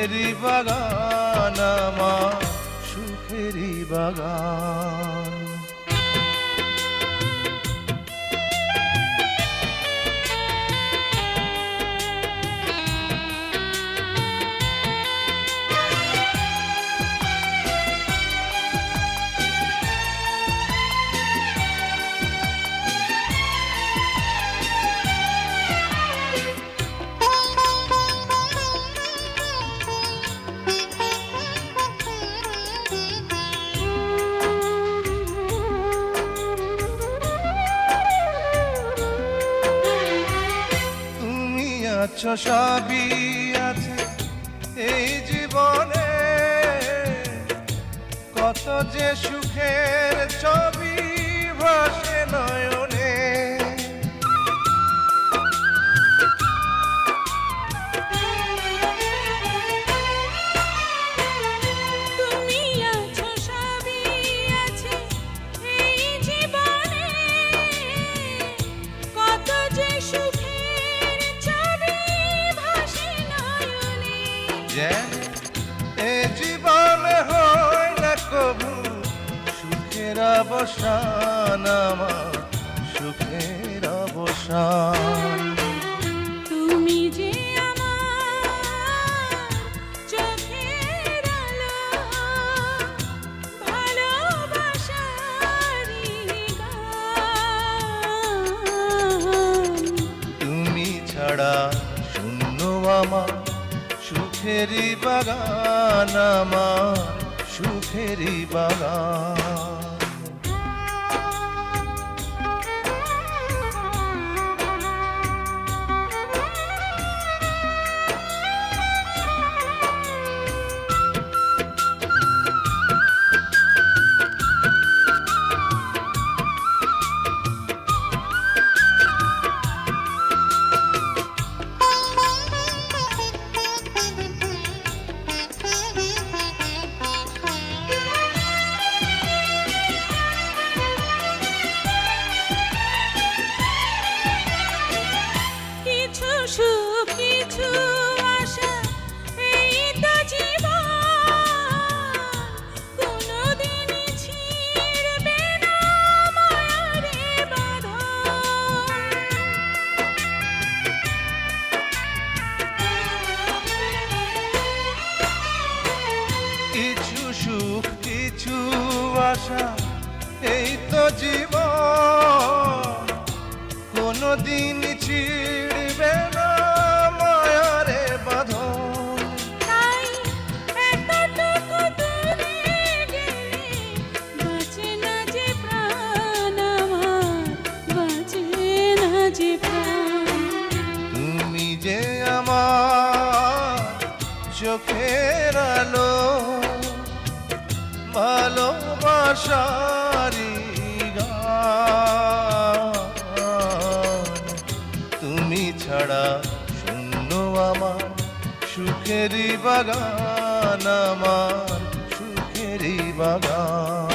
সুখেরই বাগান আমার সুখেরই বাগান। আছো সবই আছে এই জীবনে, কত যে সুখের ছবি ভাসে নয়নে। তুমি আছো সবই আছে এই জীবনে, কত যে সুখের ছবি ভাসে নয়নে। এ জীবনে হয় না কবু সুখের অবসান আমার সুখের অবসান। তুমি যে আমার চোখের আলো, ভালোবাসারই গান। তুমি ছাড়া শূন্য আমার সুখেরই বাগান আমার সুখেরই বাগান। কিছু সুখ কিছু আশা এই তো জীবন, কোনোদিনই ছিঁড়বে না মায়ারে বাঁধন। কিছু সুখ কিছু আশা এই তো জীবন, কোনদিন ছিড়বে না মায়ারে বাঁধন। তাই এতটুকু দূরে গেলে বাঁচে না যে প্রাণ আমার, বাঁচে না যে প্রাণ। তুমি যে আমার চোখের আলো, ভালোবাসারই গান। তুমি ছাড়া শূন্য আমার সুখেরই বাগান আমার সুখেরই বাগান।